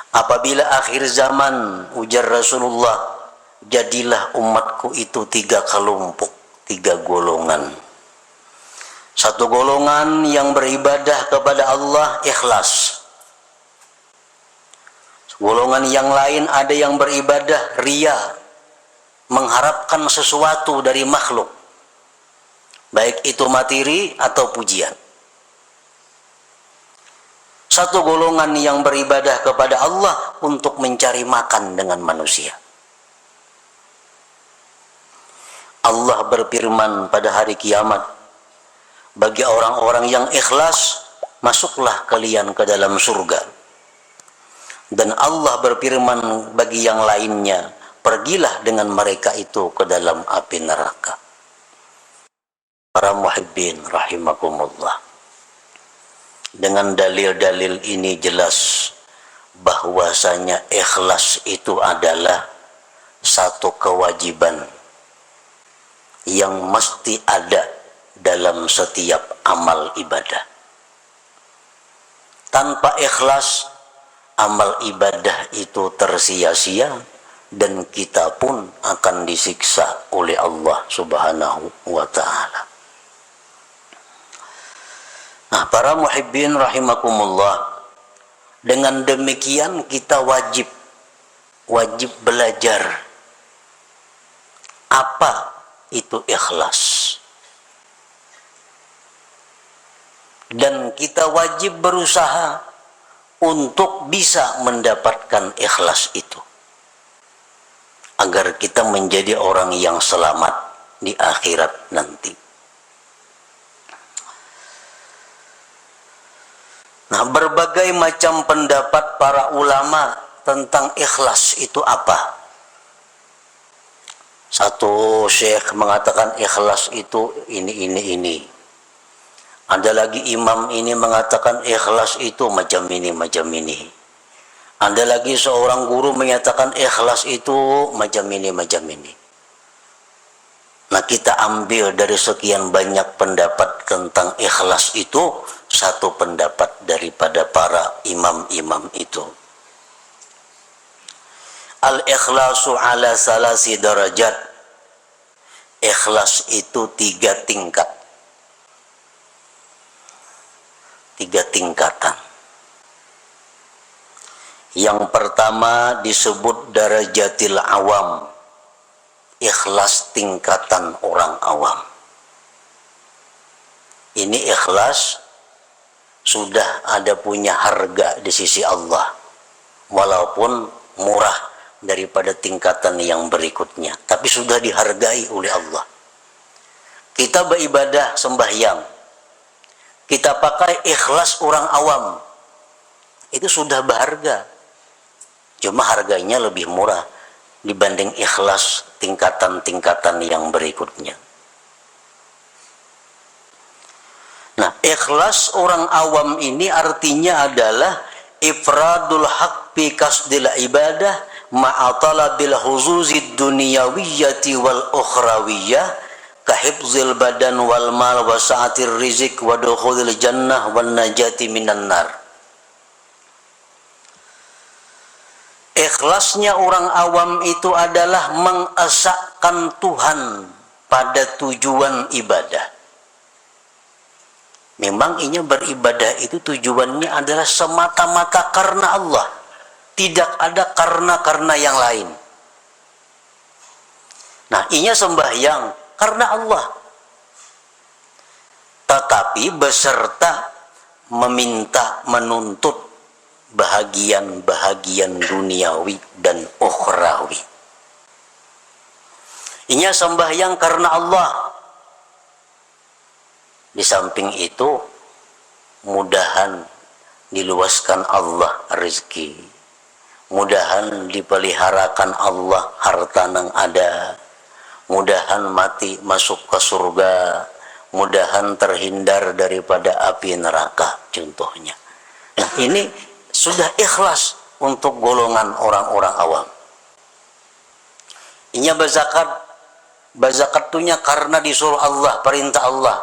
Apabila akhir zaman, ujar Rasulullah, jadilah umatku itu 3 kelompok, 3 golongan. Satu golongan yang beribadah kepada Allah ikhlas. Golongan yang lain ada yang beribadah ria, mengharapkan sesuatu dari makhluk, baik itu materi atau pujian. Satu golongan yang beribadah kepada Allah untuk mencari makan dengan manusia. Allah berfirman pada hari kiamat, bagi orang-orang yang ikhlas, masuklah kalian ke dalam surga. Dan Allah berfirman bagi yang lainnya, pergilah dengan mereka itu ke dalam api neraka. Para muhibbin rahimakumullah, dengan dalil-dalil ini jelas bahwasanya ikhlas itu adalah satu kewajiban yang mesti ada dalam setiap amal ibadah. Tanpa ikhlas, amal ibadah itu tersia-sia dan kita pun akan disiksa oleh Allah Subhanahu wa ta'ala. Nah, para muhibbin rahimakumullah, dengan demikian kita wajib belajar apa itu ikhlas. Dan kita wajib berusaha untuk bisa mendapatkan ikhlas itu, agar kita menjadi orang yang selamat di akhirat nanti. Nah, berbagai macam pendapat para ulama tentang ikhlas itu apa. Satu syekh mengatakan ikhlas itu ini. Ada lagi imam ini mengatakan ikhlas itu macam ini. Ada lagi seorang guru menyatakan ikhlas itu macam ini. Nah, kita ambil dari sekian banyak pendapat tentang ikhlas itu, satu pendapat daripada para imam-imam itu. Al-ikhlasu ala salasi darajat. Ikhlas itu 3 tingkat. 3 tingkatan. Yang pertama disebut darajatil awam. Ikhlas tingkatan orang awam. Ini ikhlas sudah ada punya harga di sisi Allah, walaupun murah daripada tingkatan yang berikutnya, tapi sudah dihargai oleh Allah. Kita beribadah sembahyang, kita pakai ikhlas orang awam, itu sudah berharga, cuma harganya lebih murah dibanding ikhlas tingkatan-tingkatan yang berikutnya. Nah, ikhlas orang awam ini artinya adalah ifradul haq bi kasdil ibadah ma'atalabil huzuzid dunyawiyyati wal ukhrawiyyah kahibzil badan wal mal wa sa'atir rizq wa dukhulil jannah wan najati minan nar. Ikhlasnya orang awam itu adalah mengesahkan Tuhan pada tujuan ibadah. Memang inya beribadah itu tujuannya adalah semata-mata karena Allah, tidak ada karena yang lain. Nah, inya sembahyang karena Allah, tetapi beserta meminta, menuntut bahagian-bahagian duniawi dan ukhrawi. Inya sembahyang karena Allah. Di samping itu, mudahan diluaskan Allah rezeki, mudahan dipeliharakan Allah harta yang ada, mudahan mati masuk ke surga, mudahan terhindar daripada api neraka, contohnya. Nah, ini sudah ikhlas untuk golongan orang-orang awam. Inya berzakat tuhnya karena disuruh Allah, perintah Allah.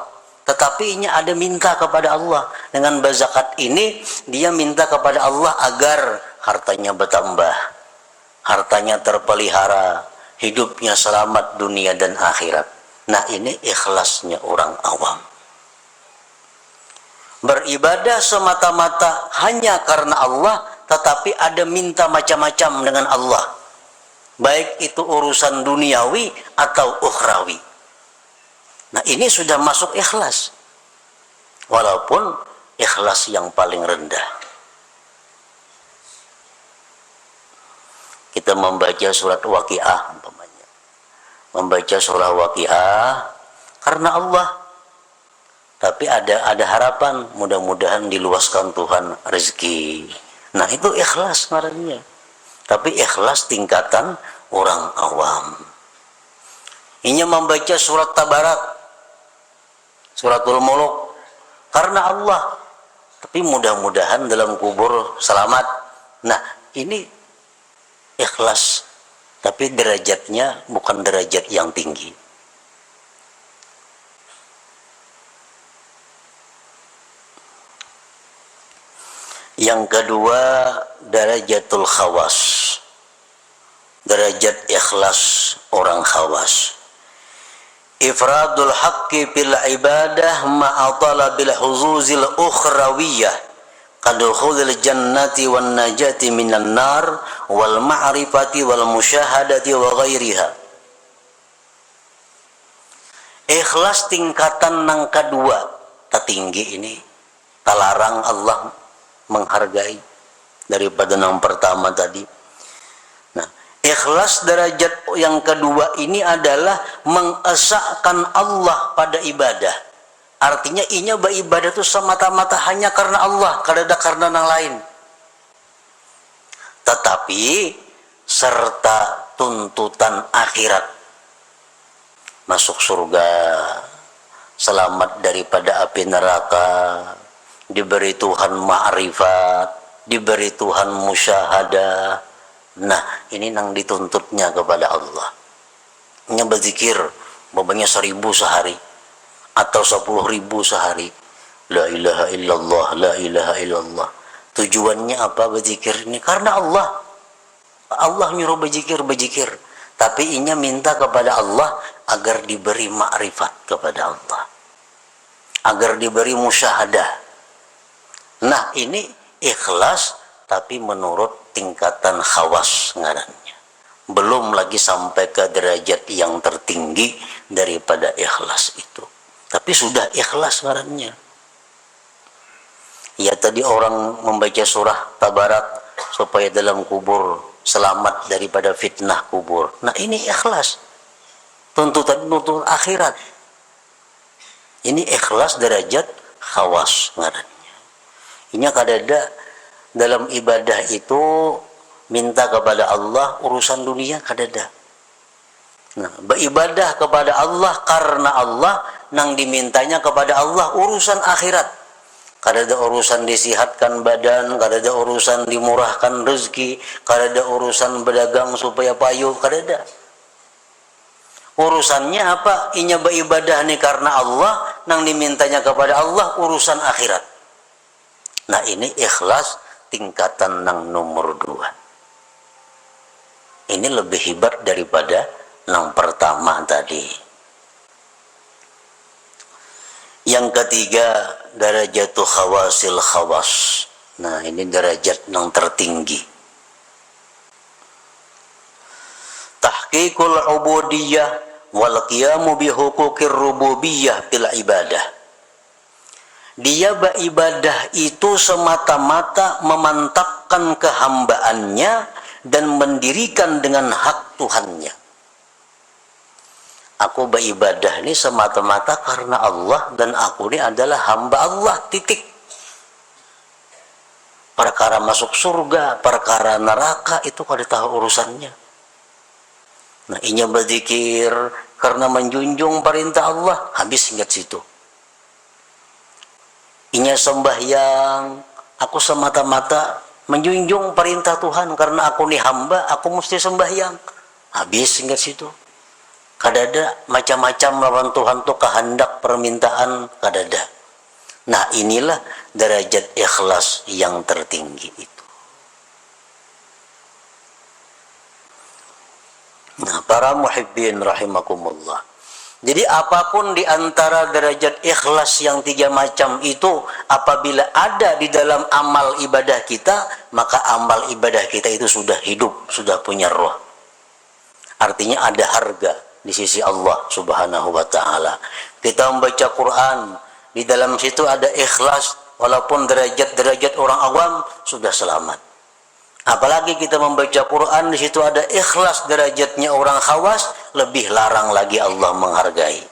Tetapi ini ada minta kepada Allah. Dengan berzakat ini, dia minta kepada Allah agar hartanya bertambah, hartanya terpelihara, hidupnya selamat dunia dan akhirat. Nah, ini ikhlasnya orang awam. Beribadah semata-mata hanya karena Allah, tetapi ada minta macam-macam dengan Allah, baik itu urusan duniawi atau ukhrawi. Nah, ini sudah masuk ikhlas, walaupun ikhlas yang paling rendah. Kita membaca surat Waqiah umpamanya, membaca surah Waqiah karena Allah, tapi ada harapan, mudah-mudahan diluaskan Tuhan rezeki. Nah, itu ikhlas ngarannya. Tapi ikhlas tingkatan orang awam. Ini membaca surat Tabarak, suratul Muluk karena Allah, tapi mudah-mudahan dalam kubur selamat. Nah, ini ikhlas, tapi derajatnya bukan derajat yang tinggi. Yang kedua, darajatul khawas, derajat ikhlas orang khawas. Ifradul haqqi bil ibadah ma'a talabil huzuzil ukhrawiyah kadukhulil jannati wan najati minan nar wal ma'rifati wal musyahadati wa ghairiha. Ikhlas tingkatan yang kedua tertinggi ini, talarang Allah menghargai daripada yang pertama tadi. Nah, ikhlas derajat yang kedua ini adalah mengesahkan Allah pada ibadah. Artinya inya beribadah itu semata-mata hanya karena Allah, kada karena yang lain. Tetapi serta tuntutan akhirat, masuk surga, selamat daripada api neraka, diberi Tuhan ma'rifat, diberi Tuhan musyahadah. Nah, ini yang dituntutnya kepada Allah. Ini berzikir, babanya 1000 sehari atau 10.000 sehari. La ilaha illallah, la ilaha illallah. Tujuannya apa berzikir ini? Karena Allah. Allah nyuruh berzikir. Tapi inya minta kepada Allah agar diberi ma'rifat kepada Allah, agar diberi musyahadah. Nah, ini ikhlas tapi menurut tingkatan khawas ngarannya. Belum lagi sampai ke derajat yang tertinggi daripada ikhlas itu. Tapi sudah ikhlas ngarannya. Ya, tadi orang membaca surah Tabarak supaya dalam kubur selamat daripada fitnah kubur. Nah, ini ikhlas. Tuntutan akhirat. Ini ikhlas derajat khawas ngarannya. Ini kadada dalam ibadah itu minta kepada Allah urusan dunia kadada. Nah, beribadah kepada Allah karena Allah, nang dimintanya kepada Allah urusan akhirat. Kadada urusan disihatkan badan, kadada urusan dimurahkan rezeki, kadada urusan berdagang supaya payu, kadada. Urusannya apa? Inya beribadah nih karena Allah, nang dimintanya kepada Allah urusan akhirat. Nah, ini ikhlas tingkatan yang nomor 2. Ini lebih hebat daripada yang pertama tadi. Yang ketiga, darajatul khawasil khawas. Nah, ini derajat yang tertinggi. Tahqiqul ubudiyah wal qiyamu bi huquqir rububiyah fil ibadah. Dia beribadah itu semata-mata memantapkan kehambaannya dan mendirikan dengan hak Tuhannya. Aku beribadah ini semata-mata karena Allah dan aku ini adalah hamba Allah, titik. Perkara masuk surga, perkara neraka itu kada tahu urusannya. Nah, inya berzikir karena menjunjung perintah Allah, habis ingat situ. Inya sembahyang, aku semata-mata menjunjung perintah Tuhan karena aku nih hamba, aku mesti sembahyang. Habis ingat situ. Kadada macam-macam lawan Tuhan tuh kehendak permintaan kadada. Nah, inilah derajat ikhlas yang tertinggi itu. Nah, para muhibbin rahimakumullah. Jadi apapun di antara derajat ikhlas yang 3 macam itu, apabila ada di dalam amal ibadah kita, maka amal ibadah kita itu sudah hidup, sudah punya roh. Artinya ada harga di sisi Allah Subhanahu wa taala. Kita membaca Quran, di dalam situ ada ikhlas, walaupun derajat-derajat orang awam sudah selamat. Apalagi kita membaca Quran, di situ ada ikhlas derajatnya orang khawas, lebih larang lagi Allah menghargai.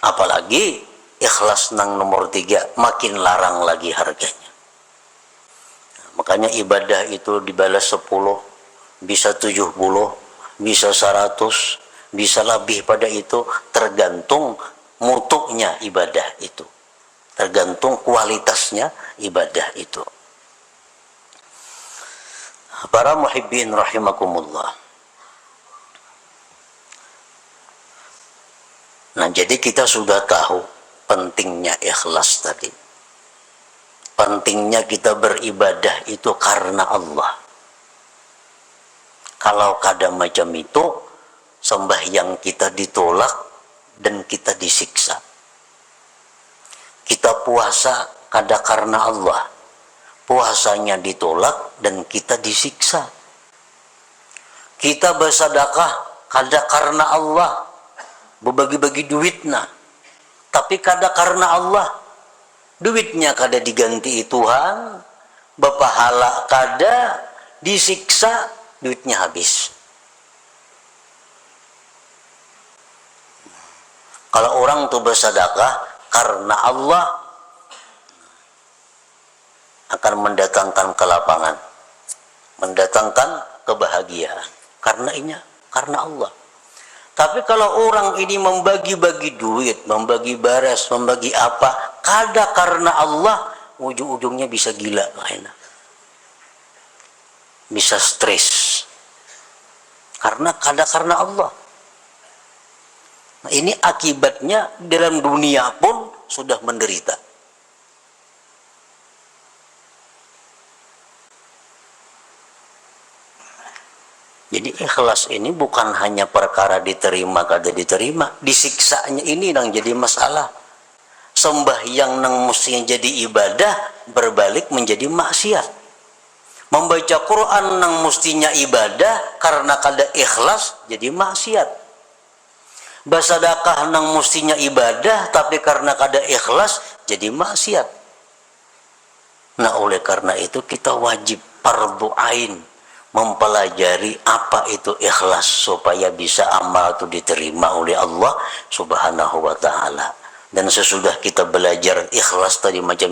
Apalagi ikhlas nang nomor 3, makin larang lagi harganya. Makanya ibadah itu dibalas 10, bisa 70, bisa 100, bisa lebih pada itu, tergantung mutunya ibadah itu, tergantung kualitasnya ibadah itu. Para muhibbin rahimakumullah. Nah, jadi kita sudah tahu pentingnya ikhlas tadi. Pentingnya kita beribadah itu karena Allah. Kalau kadang macam itu, sembahyang kita ditolak dan kita disiksa. Kita puasa kadang karena Allah, puasanya ditolak dan kita disiksa. Kita bersedekah kadang karena Allah, berbagi-bagi duitnya, tapi kadang karena Allah, duitnya kada diganti Tuhan, berpahala kada, disiksa, duitnya habis. Kalau orang tuh bersedekah karena Allah, akan mendatangkan kelapangan, mendatangkan kebahagiaan. Karena Allah. Tapi kalau orang ini membagi-bagi duit, membagi baras, membagi apa, kada karena Allah, ujung-ujungnya bisa gila, bisa stres. Karena kada karena Allah. Nah, ini akibatnya dalam dunia pun sudah menderita. Jadi ikhlas ini bukan hanya perkara diterima kada diterima, disiksanya ini yang jadi masalah. Sembahyang nang mestinya jadi ibadah berbalik menjadi maksiat. Membaca Quran nang mestinya ibadah karena kada ikhlas jadi maksiat. Bersedekah nang mestinya ibadah tapi karena kada ikhlas jadi maksiat. Nah, oleh karena itu kita wajib fardhu ain mempelajari apa itu ikhlas supaya bisa amal itu diterima oleh Allah Subhanahu wa taala. Dan sesudah kita belajar ikhlas tadi macam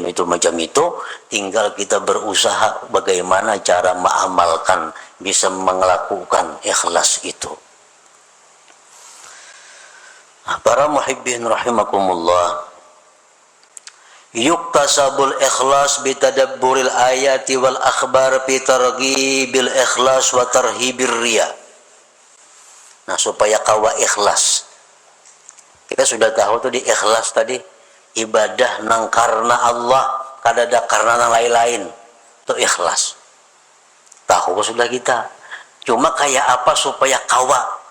itu, tinggal kita berusaha bagaimana cara mengamalkan, bisa melakukan ikhlas itu. Para muhibbin rahimakumullah, yuktasabul ikhlas bitadabburil ayati wal akhbar bi targhibil ikhlas wa tarhibir riya. Nah, supaya kawa ikhlas, kita sudah tahu tuh di ikhlas tadi, ibadah nang karena Allah, kada ada karena nang lain-lain, itu ikhlas. Tahu sudah kita. Cuma kayak apa supaya kawa,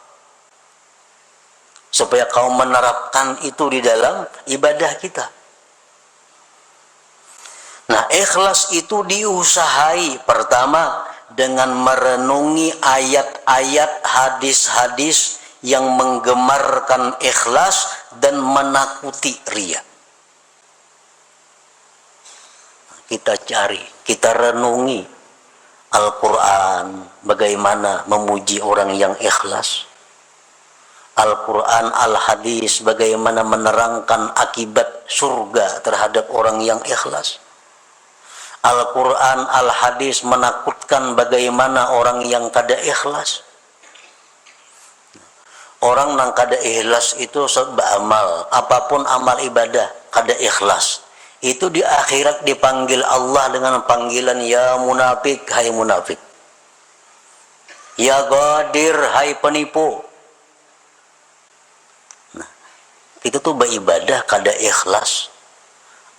supaya kau menerapkan itu di dalam ibadah kita. Nah, ikhlas itu diusahai pertama dengan merenungi ayat-ayat, hadis-hadis yang menggemarkan ikhlas dan menakuti riya. Kita cari, kita renungi Al-Quran, bagaimana memuji orang yang ikhlas. Al-Quran, Al-Hadis, bagaimana menerangkan akibat surga terhadap orang yang ikhlas. Al-Quran, Al-Hadis menakutkan bagaimana orang yang kada ikhlas. Orang yang kada ikhlas itu beramal, apapun amal ibadah, kada ikhlas. Itu di akhirat dipanggil Allah dengan panggilan ya munafik, hai munafik. Ya ghadir, hai penipu. Kita tuh beribadah kada ikhlas.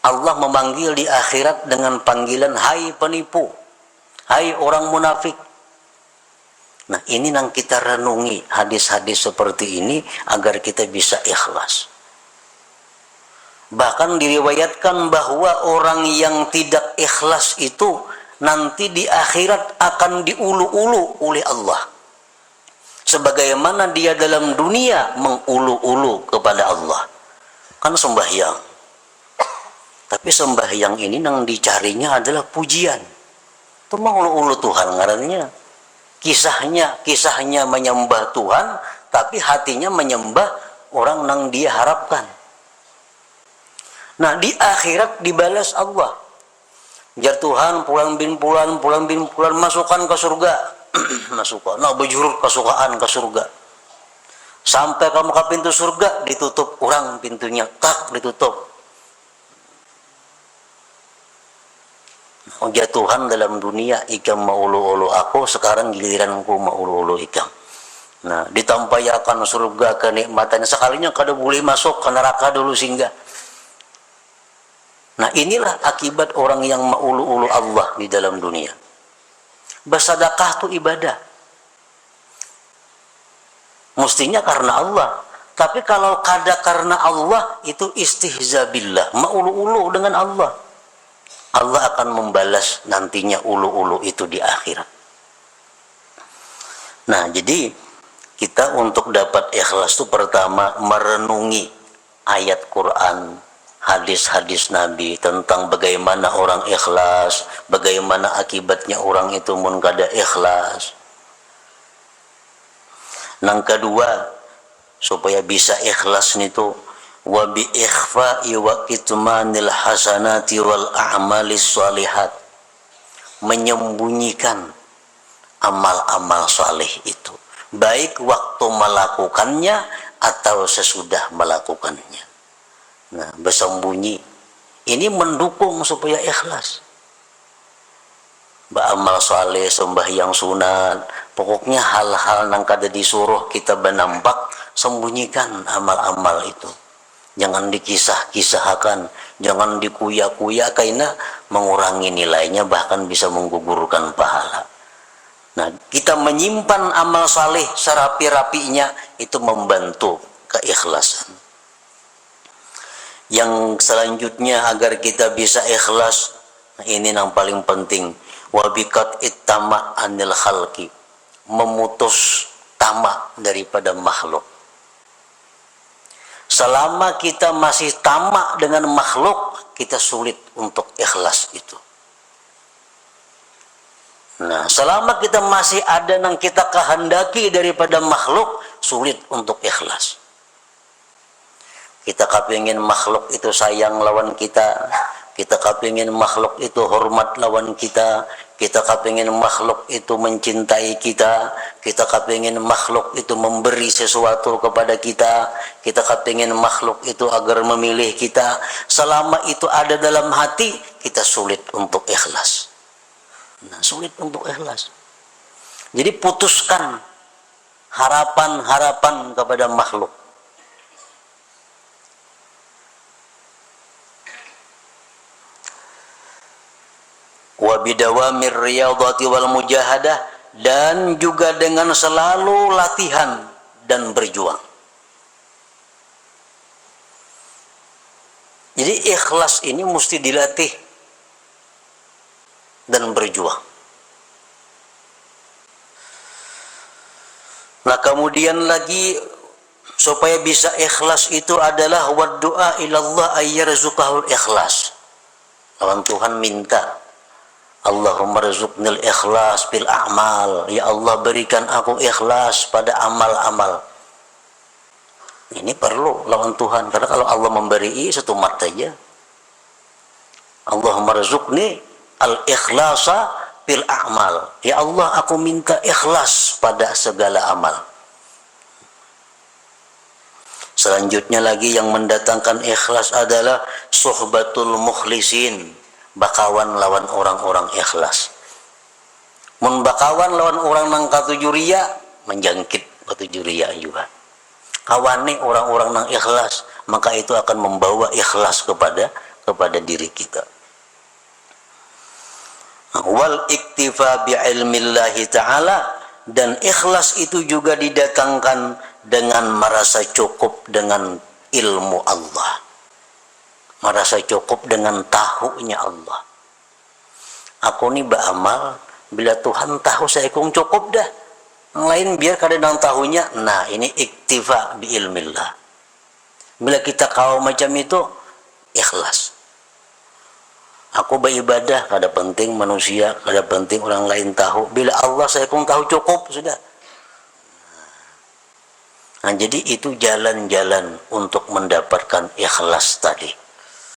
Allah memanggil di akhirat dengan panggilan hai penipu, hai orang munafik. Nah, ini yang kita renungi hadis-hadis seperti ini agar kita bisa ikhlas. Bahkan diriwayatkan bahwa orang yang tidak ikhlas itu nanti di akhirat akan diulu-ulu oleh Allah. Sebagaimana dia dalam dunia mengulu-ulu kepada Allah. Kan sembahyang. Tapi sembahyang ini yang dicarinya adalah pujian. Itu mengulu-ulu Tuhan ngarannya. Kisahnya menyembah Tuhan, tapi hatinya menyembah orang yang dia harapkan. Nah, di akhirat dibalas Allah. Jar Tuhan, pulang bin pulan masukkan ke surga. Masukkan. Nah, bejurut kesukaan ke surga. Sampai kamu ke pintu surga, ditutup orang pintunya, tak ditutup. Oh, ya Tuhan, dalam dunia ikam maulu-ulu aku, sekarang giliranku maulu-ulu ikam. Nah, ditampayakan surga kenikmatannya, sekalinya kada boleh masuk ke neraka dulu singgah. Nah, inilah akibat orang yang maulu-ulu Allah di dalam dunia. Bersedekah itu ibadah. Mestinya karena Allah. Tapi kalau kada karena Allah, itu istihza billah, maulu-ulu dengan Allah. Allah akan membalas nantinya ulu-ulu itu di akhirat. Nah, jadi kita untuk dapat ikhlas itu pertama merenungi ayat Quran, hadis-hadis Nabi tentang bagaimana orang ikhlas, bagaimana akibatnya orang itu mun kada ikhlas. Yang kedua, supaya bisa ikhlas itu wa bi ikhfa'i wa kitmanil hasanati wal a'malis shalihat, menyembunyikan amal-amal saleh itu, baik waktu melakukannya atau sesudah melakukannya. Nah, bersembunyi ini mendukung supaya ikhlas. Beramal saleh, sembahyang sunat, pokoknya hal-hal yang kada disuruh kita benampak, sembunyikan amal-amal itu. Jangan dikisah-kisahkan, jangan dikuya-kuya, karena mengurangi nilainya, bahkan bisa menggugurkan pahala. Nah, kita menyimpan amal saleh serapi-rapinya, itu membantu keikhlasan. Yang selanjutnya agar kita bisa ikhlas, nah ini yang paling penting, wabikat ittama anil khalqi, memutus tamak daripada makhluk. Selama kita masih tamak dengan makhluk, kita sulit untuk ikhlas itu. Nah, selama kita masih ada yang kita kehendaki daripada makhluk, sulit untuk ikhlas. Kita kepingin makhluk itu sayang lawan kita, kita kepingin makhluk itu hormat lawan kita kepingin makhluk itu mencintai kita kepingin makhluk itu memberi sesuatu kepada kita kepingin makhluk itu agar memilih kita. Selama itu ada dalam hati, kita sulit untuk ikhlas. Nah, sulit untuk ikhlas. Jadi putuskan harapan-harapan kepada makhluk. Wa bidawamir riyadhati wal mujahadah, dan juga dengan selalu latihan dan berjuang. Jadi ikhlas ini mesti dilatih dan berjuang. Nah, kemudian lagi supaya bisa ikhlas itu adalah wa du'a ilallah ayyarzuqahul ikhlas. Lawan Tuhan minta, Allahumma rizuknil ikhlas bil a'mal, ya Allah berikan aku ikhlas pada amal-amal. Ini perlu lawan Tuhan, karena kalau Allah memberi setumat saja. Allahumma rizukni al ikhlasa bil a'mal, ya Allah aku minta ikhlas pada segala amal. Selanjutnya lagi yang mendatangkan ikhlas adalah suhbatul mukhlisin, bakawan lawan orang-orang ikhlas. Mun bakawan lawan orang nang katujuria, menjangkit katujuria juga. Kawane orang-orang nang ikhlas, maka itu akan membawa ikhlas kepada diri kita. Wal iktifa bi ilmillahi ta'ala, dan ikhlas itu juga didatangkan dengan merasa cukup dengan ilmu Allah, merasa cukup dengan tahunya Allah. Aku nih beramal bila Tuhan tahu saya kung cukup dah, yang lain biar kadang tahunya. Nah, ini iktifa bi ilmillah. Bila kita kau macam itu, ikhlas. Aku beribadah, kada penting manusia, kada penting orang lain tahu. Bila Allah saya pun tahu cukup sudah. Nah, jadi itu jalan-jalan untuk mendapatkan ikhlas tadi.